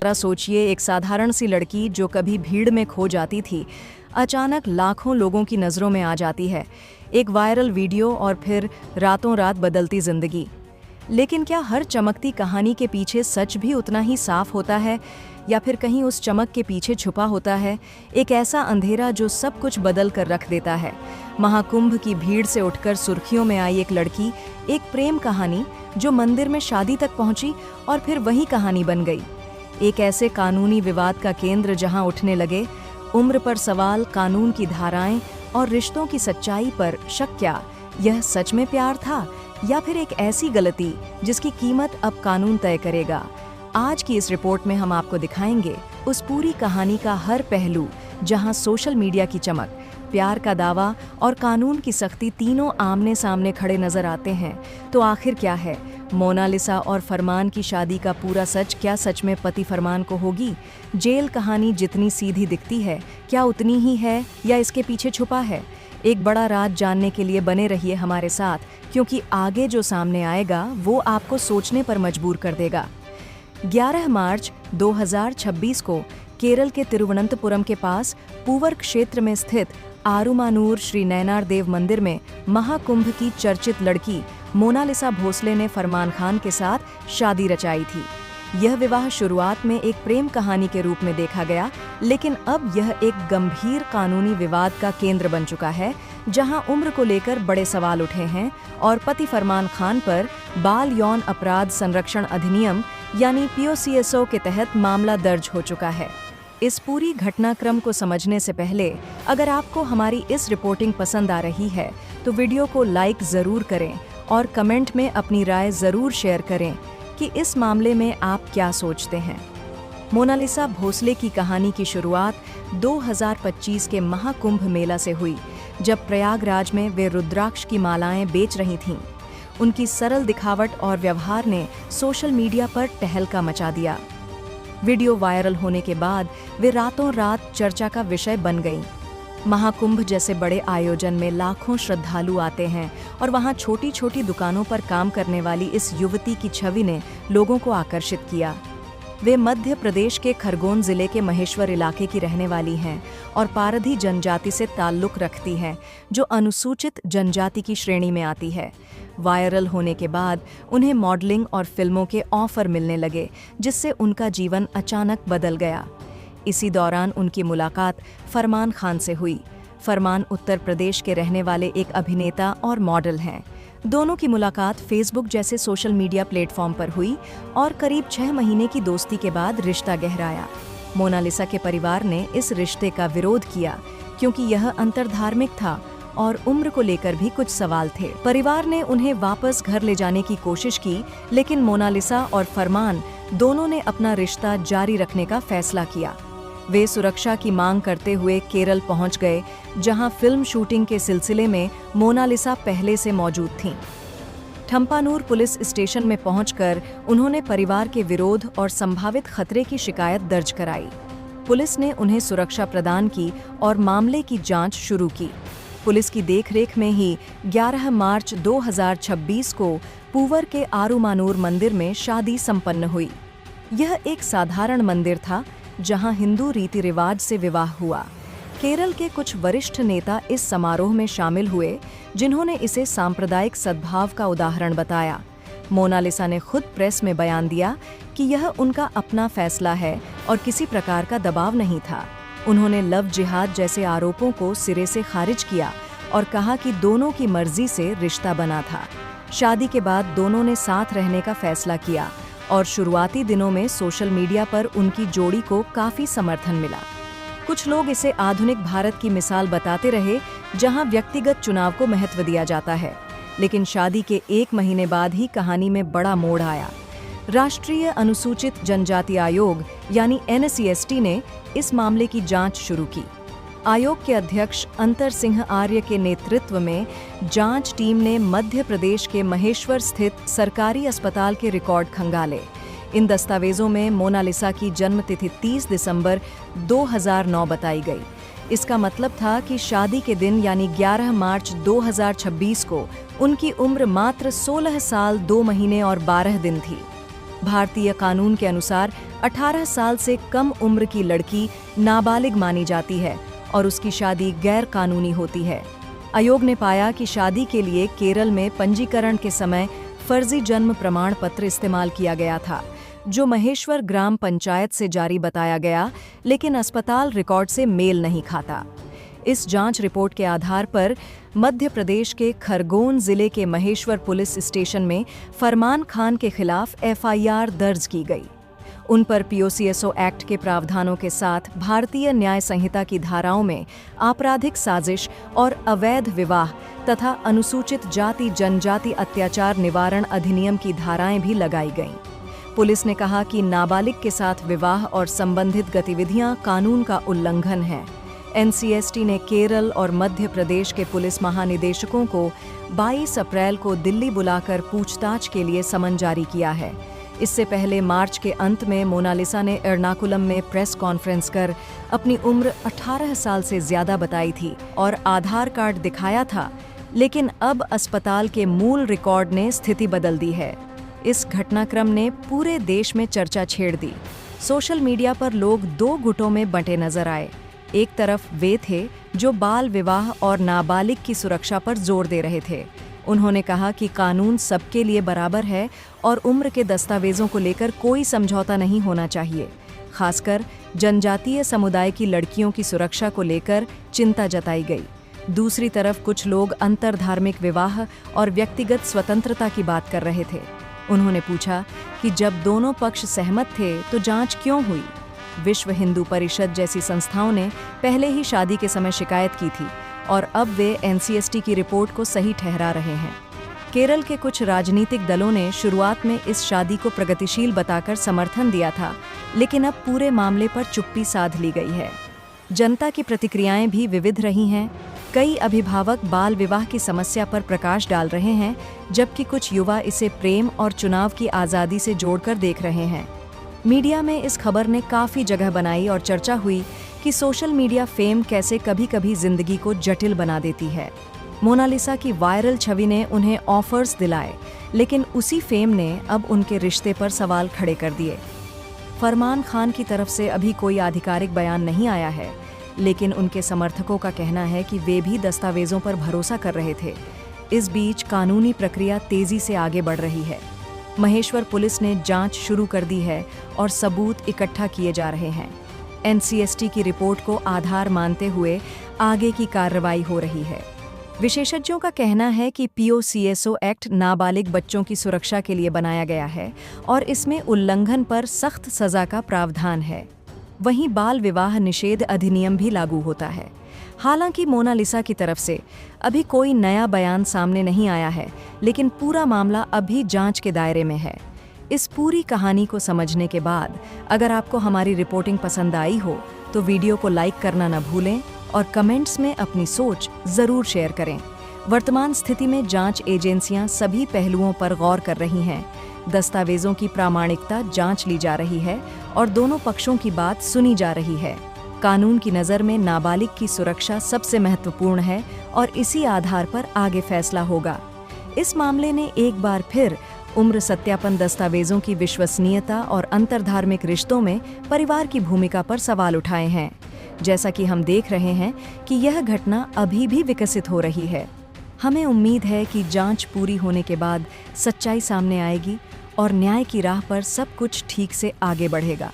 जरा सोचिए, एक साधारण सी लड़की जो कभी भीड़ में खो जाती थी, अचानक लाखों लोगों की नज़रों में आ जाती है। एक वायरल वीडियो और फिर रातों रात बदलती जिंदगी। लेकिन क्या हर चमकती कहानी के पीछे सच भी उतना ही साफ होता है, या फिर कहीं उस चमक के पीछे छुपा होता है एक ऐसा अंधेरा जो सब कुछ बदल कर रख देता है? महाकुंभ की भीड़ से उठकर सुर्खियों में आई एक लड़की, एक प्रेम कहानी जो मंदिर में शादी तक पहुंची और फिर वही कहानी बन गई। एक ऐसे कानूनी विवाद का केंद्र जहां उठने लगे उम्र पर सवाल, कानून की धाराएं और रिश्तों की सच्चाई पर शक। क्या यह सच में प्यार था या फिर एक ऐसी गलती जिसकी कीमत अब कानून तय करेगा? आज की इस रिपोर्ट में हम आपको दिखाएंगे उस पूरी कहानी का हर पहलू जहां सोशल मीडिया की चमक, प्यार का दावा और कानून की सख्ती तीनों आमने सामने खड़े नजर आते हैं। तो आखिर क्या है मोनालिसा और फरमान की शादी का पूरा सच? क्या सच में पति फरमान को होगी? जेल कहानी जितनी सीधी दिखती है, क्या उतनी ही है या इसके पीछे छुपा है? एक बड़ा राज जानने के लिए बने रहिए हमारे साथ, क्योंकि आगे जो सामने आएगा वो आपको सोचने पर मजबूर कर देगा। 11 मार्च 2026 को केरल के तिरुवनंतपुरम के पास पूवर क्षेत्र में स्थित आरुमानूर श्री नयनार देव मंदिर में महाकुंभ की चर्चित लड़की मोनालिसा भोसले ने फरमान खान के साथ शादी रचाई थी। यह विवाह शुरुआत में एक प्रेम कहानी के रूप में देखा गया, लेकिन अब यह एक गंभीर कानूनी विवाद का केंद्र बन चुका है, जहां उम्र को लेकर बड़े सवाल उठे हैं और पति फरमान खान पर बाल यौन अपराध संरक्षण अधिनियम यानी POCSO के तहत मामला दर्ज हो चुका है। इस पूरी घटनाक्रम को समझने से पहले अगर आपको हमारी इस रिपोर्टिंग पसंद आ रही है तो वीडियो को लाइक ज़रूर करें और कमेंट में अपनी राय ज़रूर शेयर करें कि इस मामले में आप क्या सोचते हैं। मोनालिसा भोसले की कहानी की शुरुआत 2025 के महाकुंभ मेला से हुई, जब प्रयागराज में वे रुद्राक्ष की मालाएं बेच रही थीं। उनकी सरल दिखावट और व्यवहार ने सोशल मीडिया पर तहलका मचा दिया। वीडियो वायरल होने के बाद वे रातों रात चर्चा का विषय बन गईं। महाकुंभ जैसे बड़े आयोजन में लाखों श्रद्धालु आते हैं और वहां छोटी छोटी दुकानों पर काम करने वाली इस युवती की छवि ने लोगों को आकर्षित किया। वे मध्य प्रदेश के खरगोन जिले के महेश्वर इलाके की रहने वाली हैं और पारधी जनजाति से ताल्लुक रखती हैं, जो अनुसूचित जनजाति की श्रेणी में आती है। वायरल होने के बाद उन्हें मॉडलिंग और फिल्मों के ऑफर मिलने लगे, जिससे उनका जीवन अचानक बदल गया। इसी दौरान उनकी मुलाकात फरमान खान से हुई। फरमान उत्तर प्रदेश के रहने वाले एक अभिनेता और मॉडल हैं। दोनों की मुलाकात फेसबुक जैसे सोशल मीडिया प्लेटफॉर्म पर हुई और करीब 6 महीने की दोस्ती के बाद रिश्ता गहराया। मोनालिसा के परिवार ने इस रिश्ते का विरोध किया क्योंकि यह अंतर्धार्मिक था और उम्र को लेकर भी कुछ सवाल थे। परिवार ने उन्हें वापस घर ले जाने की कोशिश की, लेकिन मोनालिसा और फरमान दोनों ने अपना रिश्ता जारी रखने का फैसला किया। वे सुरक्षा की मांग करते हुए केरल पहुंच गए, जहां फिल्म शूटिंग के सिलसिले में मोनालिसा पहले से मौजूद थीं। ठम्पानूर पुलिस स्टेशन में पहुंचकर उन्होंने परिवार के विरोध और संभावित खतरे की शिकायत दर्ज कराई। पुलिस ने उन्हें सुरक्षा प्रदान की और मामले की जांच शुरू की। पुलिस की देखरेख में ही 11 मार्च 2026 को पूवर के आरुमानूर मंदिर में शादी संपन्न हुई। यह एक साधारण मंदिर था जहां हिंदू रीति रिवाज से विवाह हुआ। केरल के कुछ वरिष्ठ नेता इस समारोह में शामिल हुए, जिन्होंने इसे सांप्रदायिक सद्भाव का उदाहरण बताया। मोनालिसा ने खुद प्रेस में बयान दिया कि यह उनका अपना फैसला है और किसी प्रकार का दबाव नहीं था। उन्होंने लव जिहाद जैसे आरोपों को सिरे से खारिज किया और कहा कि दोनों की मर्जी से रिश्ता बना था। शादी के बाद दोनों ने साथ रहने का फैसला किया और शुरुआती दिनों में सोशल मीडिया पर उनकी जोड़ी को काफी समर्थन मिला। कुछ लोग इसे आधुनिक भारत की मिसाल बताते रहे, जहां व्यक्तिगत चुनाव को महत्व दिया जाता है। लेकिन शादी के 1 महीने बाद ही कहानी में बड़ा मोड़ आया। राष्ट्रीय अनुसूचित जनजाति आयोग यानी NSCST ने इस मामले की जांच शुरू की। आयोग के अध्यक्ष अंतर सिंह आर्य के नेतृत्व में जांच टीम ने मध्य प्रदेश के महेश्वर स्थित सरकारी अस्पताल के रिकॉर्ड खंगाले। इन दस्तावेजों में मोनालिसा की जन्मतिथि 30 दिसंबर 2009 बताई गई। इसका मतलब था कि शादी के दिन यानी 11 मार्च 2026 को उनकी उम्र मात्र 16 साल 2 महीने और 12 दिन थी। भारतीय कानून के अनुसार 18 साल से कम उम्र की लड़की नाबालिग मानी जाती है और उसकी शादी गैर कानूनी होती है। आयोग ने पाया कि शादी के लिए केरल में पंजीकरण के समय फर्जी जन्म प्रमाण पत्र इस्तेमाल किया गया था, जो महेश्वर ग्राम पंचायत से जारी बताया गया, लेकिन अस्पताल रिकॉर्ड से मेल नहीं खाता। इस जांच रिपोर्ट के आधार पर मध्य प्रदेश के खरगोन जिले के महेश्वर पुलिस स्टेशन में फरमान खान के खिलाफ एफआईआर दर्ज की गई। उन पर पीओसीएसओ एक्ट के प्रावधानों के साथ भारतीय न्याय संहिता की धाराओं में आपराधिक साजिश और अवैध विवाह तथा अनुसूचित जाति जनजाति अत्याचार निवारण अधिनियम की धाराएं भी लगाई गईं। पुलिस ने कहा कि नाबालिग के साथ विवाह और संबंधित गतिविधियां कानून का उल्लंघन है। एनसीएसटी ने केरल और मध्य प्रदेश के पुलिस महानिदेशकों को 22 अप्रैल को दिल्ली बुलाकर पूछताछ के लिए समन जारी किया है। इससे पहले मार्च के अंत में मोनालिसा ने एर्नाकुलम में प्रेस कॉन्फ्रेंस कर अपनी उम्र 18 साल से ज्यादा बताई थी और आधार कार्ड दिखाया था, लेकिन अब अस्पताल के मूल रिकॉर्ड ने स्थिति बदल दी है। इस घटनाक्रम ने पूरे देश में चर्चा छेड़ दी। सोशल मीडिया पर लोग दो गुटों में बंटे नजर आए। एक तरफ वे थे जो बाल विवाह और नाबालिग की सुरक्षा पर जोर दे रहे थे। उन्होंने कहा कि कानून सबके लिए बराबर है और उम्र के दस्तावेजों को लेकर कोई समझौता नहीं होना चाहिए। खासकर जनजातीय समुदाय की लड़कियों की सुरक्षा को लेकर चिंता जताई गई। दूसरी तरफ कुछ लोग अंतरधार्मिक विवाह और व्यक्तिगत स्वतंत्रता की बात कर रहे थे। उन्होंने पूछा कि जब दोनों पक्ष सहमत थे तो जांच क्यों हुई? विश्व हिंदू परिषद जैसी संस्थाओं ने पहले ही शादी के समय शिकायत की थी और अब वे एनसीएसटी की रिपोर्ट को सही ठहरा रहे हैं। केरल के कुछ राजनीतिक दलों ने शुरुआत में इस शादी को प्रगतिशील बताकर समर्थन दिया था, लेकिन अब पूरे मामले पर चुप्पी साध ली गई है। जनता की प्रतिक्रियाएं भी विविध रही हैं। कई अभिभावक बाल विवाह की समस्या पर प्रकाश डाल रहे हैं, जबकि कुछ युवा इसे प्रेम और चुनाव की आज़ादी से जोड़कर देख रहे हैं। मीडिया में इस खबर ने काफ़ी जगह बनाई और चर्चा हुई कि सोशल मीडिया फेम कैसे कभी-कभी जिंदगी को जटिल बना देती है। मोनालिसा की वायरल छवि ने उन्हें ऑफर्स दिलाए, लेकिन उसी फेम ने अब उनके रिश्ते पर सवाल खड़े कर दिए। फरमान खान की तरफ से अभी कोई आधिकारिक बयान नहीं आया है, लेकिन उनके समर्थकों का कहना है कि वे भी दस्तावेजों पर भरोसा कर रहे थे। इस बीच कानूनी प्रक्रिया तेजी से आगे बढ़ रही है। महेश्वर पुलिस ने जांच शुरू कर दी है और सबूत इकट्ठा किए जा रहे हैं। एनसीएसटी की रिपोर्ट को आधार मानते हुए आगे की कार्रवाई हो रही है। विशेषज्ञों का कहना है कि पीओसीएसओ एक्ट नाबालिग बच्चों की सुरक्षा के लिए बनाया गया है और इसमें उल्लंघन पर सख्त सजा का प्रावधान है। वहीं बाल विवाह निषेध अधिनियम भी लागू होता है। हालांकि मोनालिसा की तरफ से अभी कोई नया बयान सामने नहीं आया है, लेकिन पूरा मामला अभी जांच के दायरे में है। इस पूरी कहानी को समझने के बाद अगर आपको हमारी रिपोर्टिंग पसंद आई हो तो वीडियो को लाइक करना न भूलें और कमेंट्स में अपनी सोच ज़रूर शेयर करें। वर्तमान स्थिति में जांच एजेंसियां सभी पहलुओं पर गौर कर रही हैं। दस्तावेजों की प्रामाणिकता जांच ली जा रही है और दोनों पक्षों की बात सुनी जा रही है। कानून की नज़र में नाबालिग की सुरक्षा सबसे महत्वपूर्ण है और इसी आधार पर आगे फैसला होगा। इस मामले ने एक बार फिर उम्र सत्यापन दस्तावेजों की विश्वसनीयता और अंतरधार्मिक रिश्तों में परिवार की भूमिका पर सवाल उठाए हैं। जैसा कि हम देख रहे हैं कि यह घटना अभी भी विकसित हो रही है। हमें उम्मीद है कि जांच पूरी होने के बाद सच्चाई सामने आएगी और न्याय की राह पर सब कुछ ठीक से आगे बढ़ेगा।